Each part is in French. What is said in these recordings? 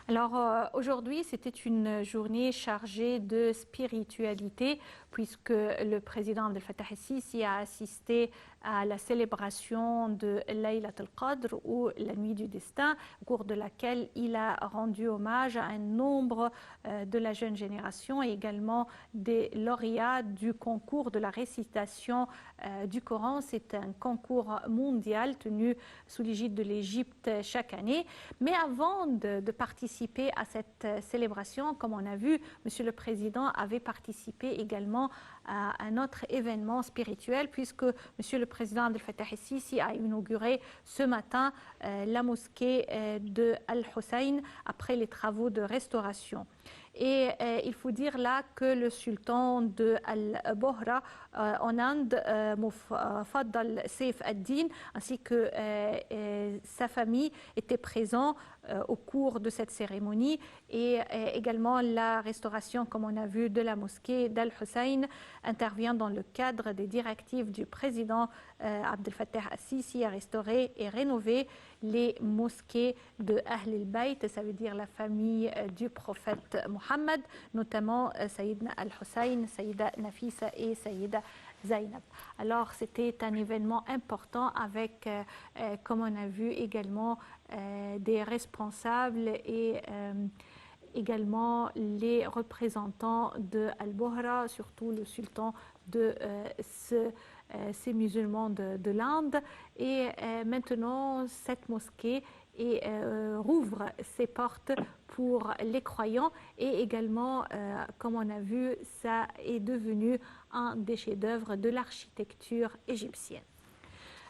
Alors aujourd'hui, c'était une journée chargée de spiritualité puisque le président Abdel Fattah el-Sisi a assisté à la célébration de Laylat al-Qadr ou la nuit du destin, au cours de laquelle il a rendu hommage à un nombre de la jeune génération et également des lauréats du concours de la récitation du Coran. C'est un concours mondial tenu sous l'égide de l'Égypte chaque année. Mais avant de participer à cette célébration, comme on a vu, Monsieur le Président avait participé également à un autre événement spirituel puisque Monsieur le Président Abdel Fattah el-Sisi a inauguré ce matin la mosquée de Al-Hussein après les travaux de restauration. Et il faut dire là que le sultan de Al-Bohra en Inde, Mufaddal Saif ad-Din, ainsi que sa famille étaient présents au cours de cette cérémonie et également la restauration, comme on a vu, de la mosquée d'Al-Hussein intervient dans le cadre des directives du président Abdel Fattah el-Sisi à restaurer et rénover les mosquées de Ahl al-Bayt, ça veut dire la famille du prophète Mohammed, notamment Sayyidina Al-Hussein, Sayyida Nafisa et Sayyida Zainab. Alors c'était un événement important avec, comme on a vu également, des responsables et également les représentants de Al-Bohra, surtout le sultan de ces musulmans de l'Inde. Et maintenant, cette mosquée rouvre ses portes pour les croyants et également, comme on a vu, ça est devenu un des chefs-d'œuvre de l'architecture égyptienne.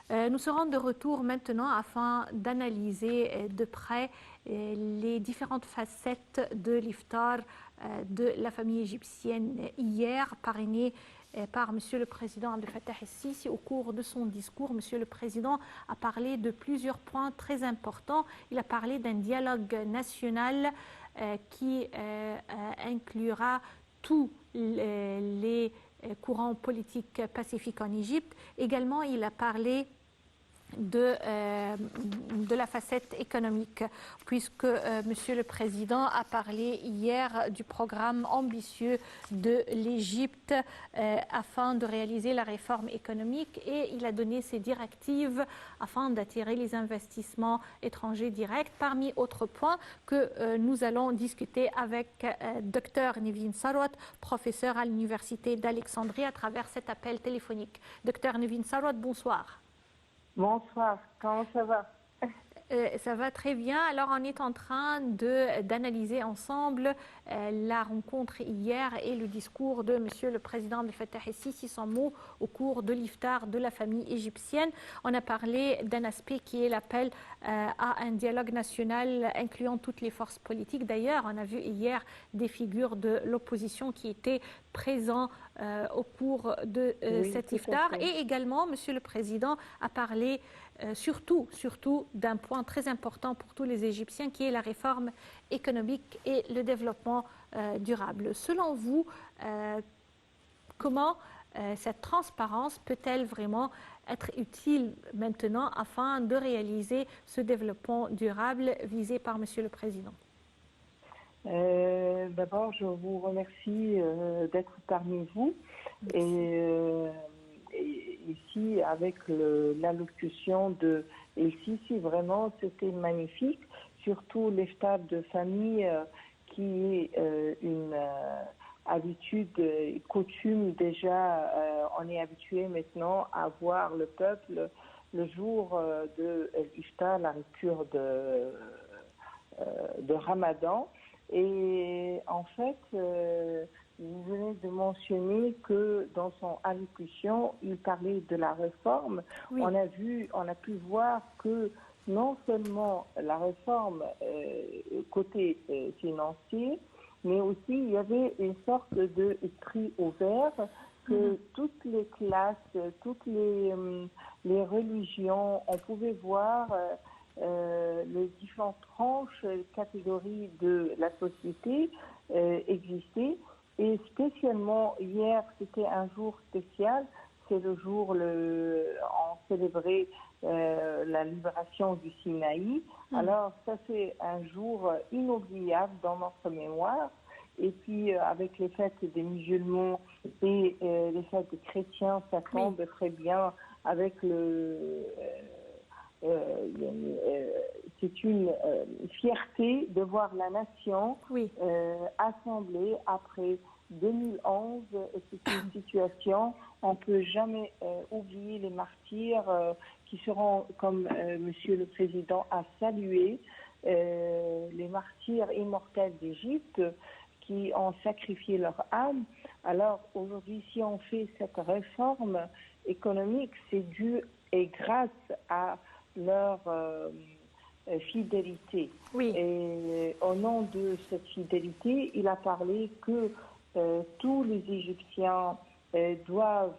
Nous serons de retour maintenant afin d'analyser de près les différentes facettes de l'iftar de la famille égyptienne hier, parrainée par Monsieur le Président Abdel Fattah el-Sisi. Au cours de son discours, Monsieur le Président a parlé de plusieurs points très importants. Il a parlé d'un dialogue national qui inclura tous les courants politiques pacifiques en Égypte. Également, il a parlé de la facette économique, puisque Monsieur le Président a parlé hier du programme ambitieux de l'Égypte afin de réaliser la réforme économique et il a donné ses directives afin d'attirer les investissements étrangers directs, parmi autres points que nous allons discuter avec Dr Nevin Sarwat, professeur à l'Université d'Alexandrie à travers cet appel téléphonique. Dr Nevin Sarwat, bonsoir. Bonsoir, comment ça va? Ça va très bien. Alors, on est en train d'analyser ensemble la rencontre hier et le discours de Monsieur le Président Abdel Fattah el-Sisi, son mot au cours de l'iftar de la famille égyptienne. On a parlé d'un aspect qui est l'appel à un dialogue national incluant toutes les forces politiques. D'ailleurs, on a vu hier des figures de l'opposition qui étaient présents au cours de cet iftar. Et également, Monsieur le Président a parlé surtout d'un point très important pour tous les Égyptiens qui est la réforme économique et le développement durable. Selon vous, comment cette transparence peut-elle vraiment être utile maintenant afin de réaliser ce développement durable visé par Monsieur le Président? D'abord, je vous remercie d'être parmi vous. Et ici, avec l'allocution de El-Sisi, vraiment, c'était magnifique. Surtout l'iftar de famille qui est une habitude, coutume déjà. On est habitué maintenant à voir le peuple le jour de l'iftar, la rupture de Ramadan. Et en fait, vous venez de mentionner que dans son allocution, il parlait de la réforme. Oui. On a pu voir que non seulement la réforme côté financier, mais aussi il y avait une sorte d'esprit ouvert que toutes les classes, toutes les religions, on pouvait voir les différentes tranches, catégories de la société existaient. Et spécialement hier, c'était un jour spécial. C'est le jour, on célébrait la libération du Sinaï. Alors ça c'est un jour inoubliable dans notre mémoire. Et puis avec les fêtes des musulmans et les fêtes des chrétiens, ça tombe très bien avec c'est une fierté de voir la nation assemblée après 2011. C'est une situation, on ne peut jamais oublier les martyrs qui seront, comme Monsieur le Président a salué, les martyrs immortels d'Égypte qui ont sacrifié leur âme. Alors aujourd'hui, si on fait cette réforme économique, c'est dû et grâce à leur fidélité. Et au nom de cette fidélité, il a parlé que tous les Égyptiens doivent,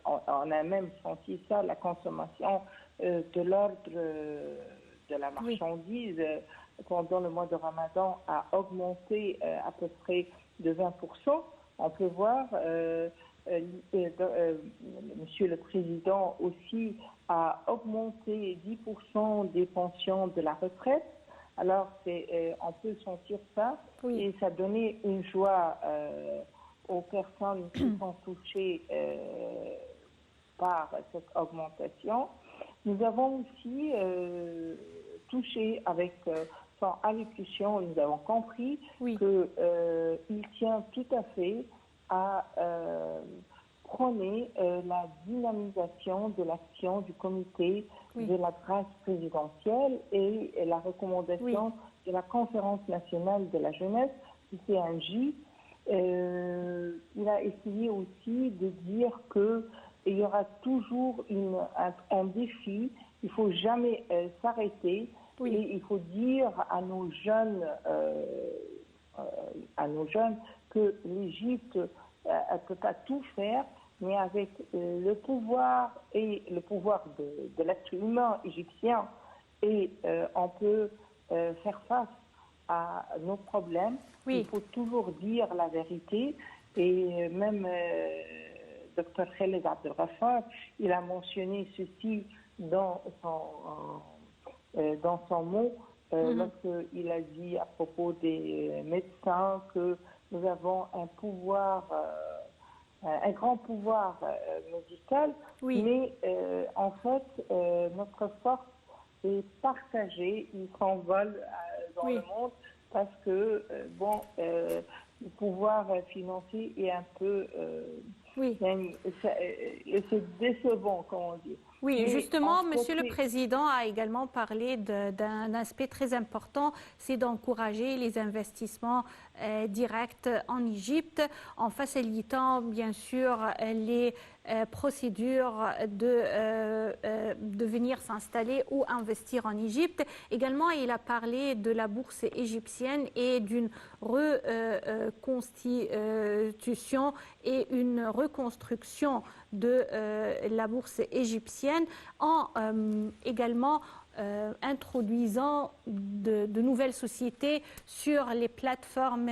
on a même senti ça, la consommation de l'ordre de la marchandise pendant le mois de Ramadan a augmenté à peu près de 20%. On peut voir, Monsieur le Président aussi a augmenté 10% des pensions de la retraite. Alors, on peut sentir ça et ça donnait une joie aux personnes qui sont touchées par cette augmentation. Nous avons aussi touché avec son allocution, nous avons compris qu'il tient tout à fait à prôner la dynamisation de l'action du comité de la grâce présidentielle et la recommandation de la conférence nationale de la jeunesse, du CNJ. Il a essayé aussi de dire qu'il y aura toujours un défi, il ne faut jamais s'arrêter et il faut dire à nos jeunes que l'Égypte ne peut pas tout faire, mais avec le pouvoir et le pouvoir de l'être humain égyptien, et on peut faire face à nos problèmes. Il faut toujours dire la vérité. Et même Dr Khaled Abdelghafar, il a mentionné ceci dans son mot, lorsqu'il a dit à propos des médecins que nous avons un pouvoir, un grand pouvoir médical, mais en fait, notre force est partagée, il s'envole dans le monde parce que, le pouvoir financier est un peu... c'est décevant, comme on dit. Oui, justement, Monsieur le Président a également parlé d'un aspect très important, c'est d'encourager les investissements directs en Égypte en facilitant bien sûr les procédures de venir s'installer ou investir en Égypte. Également, il a parlé de la bourse égyptienne et d'une reconstitution et une reconstruction de la bourse égyptienne en également introduisant de nouvelles sociétés sur les plateformes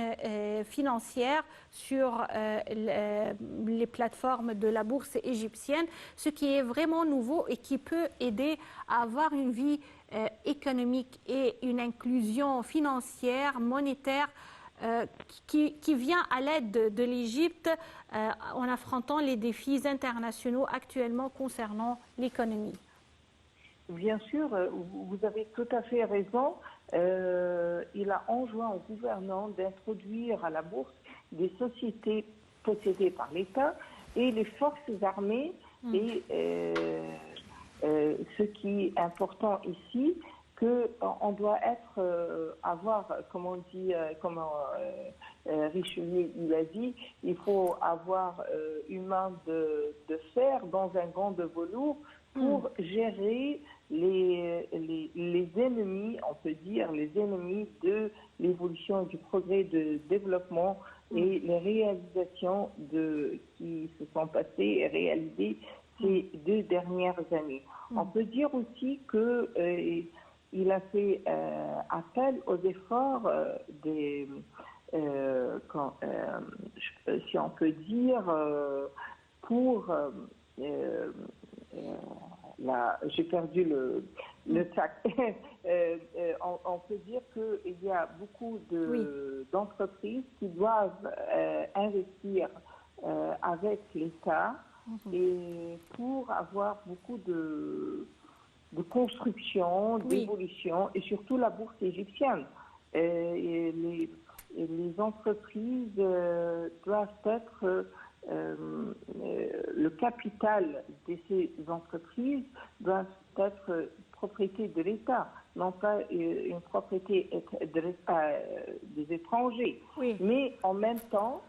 financières, sur les plateformes de la bourse égyptienne, ce qui est vraiment nouveau et qui peut aider à avoir une vie économique et une inclusion financière, monétaire qui vient à l'aide de l'Égypte en affrontant les défis internationaux actuellement concernant l'économie. Bien sûr, vous avez tout à fait raison. Il a enjoint au gouvernement d'introduire à la bourse des sociétés possédées par l'État et les forces armées. Et ce qui est important ici, qu'on doit avoir, comme on dit, comme Richelieu il a dit, il faut avoir une main de fer dans un gant de velours pour gérer les ennemis, on peut dire, les ennemis de l'évolution, du progrès, de développement et les réalisations qui se sont passées et réalisées ces 2 dernières années. On peut dire aussi que il a fait appel aux efforts si on peut dire, pour j'ai perdu le tac. On peut dire qu'il y a beaucoup d'entreprises qui doivent investir avec l'État et pour avoir beaucoup de construction, d'évolution et surtout la bourse égyptienne. Et les entreprises doivent être le capital de ces entreprises doit être propriété de l'État, non pas une propriété des étrangers. Oui. Mais en même temps,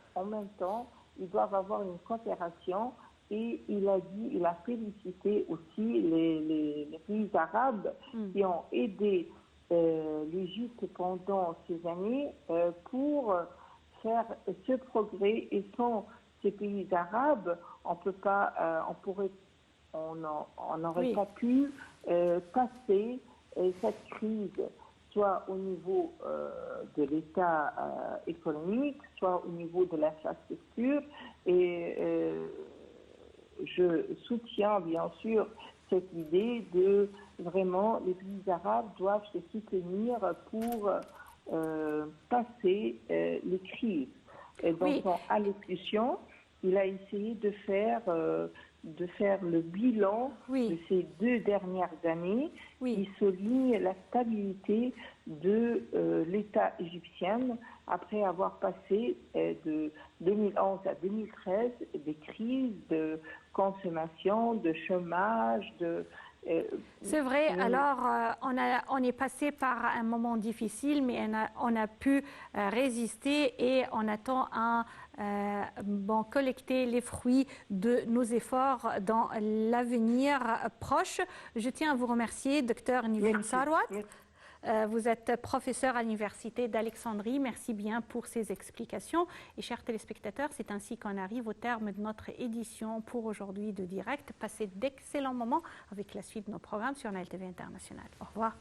ils doivent avoir une coopération et il a félicité aussi les pays arabes qui ont aidé l'Égypte pendant ces années pour faire ce progrès et sans ces pays arabes, on n'aurait pas pu passer cette crise, soit au niveau de l'état économique, soit au niveau de l'infrastructure. Et je soutiens bien sûr cette idée de vraiment les pays arabes doivent se soutenir pour passer les crises. Et dans son allocution, il a essayé de faire le bilan de ces 2 dernières années qui souligne la stabilité de l'État égyptien après avoir passé de 2011 à 2013 des crises de consommation, de chômage, C'est vrai, alors on est passé par un moment difficile, mais on a pu résister et on attend collecter les fruits de nos efforts dans l'avenir proche. Je tiens à vous remercier, Dr Nivine Sarwat. Vous êtes professeur à l'Université d'Alexandrie. Merci bien pour ces explications. Et chers téléspectateurs, c'est ainsi qu'on arrive au terme de notre édition pour aujourd'hui de Direct. Passez d'excellents moments avec la suite de nos programmes sur NLTV International. Au revoir.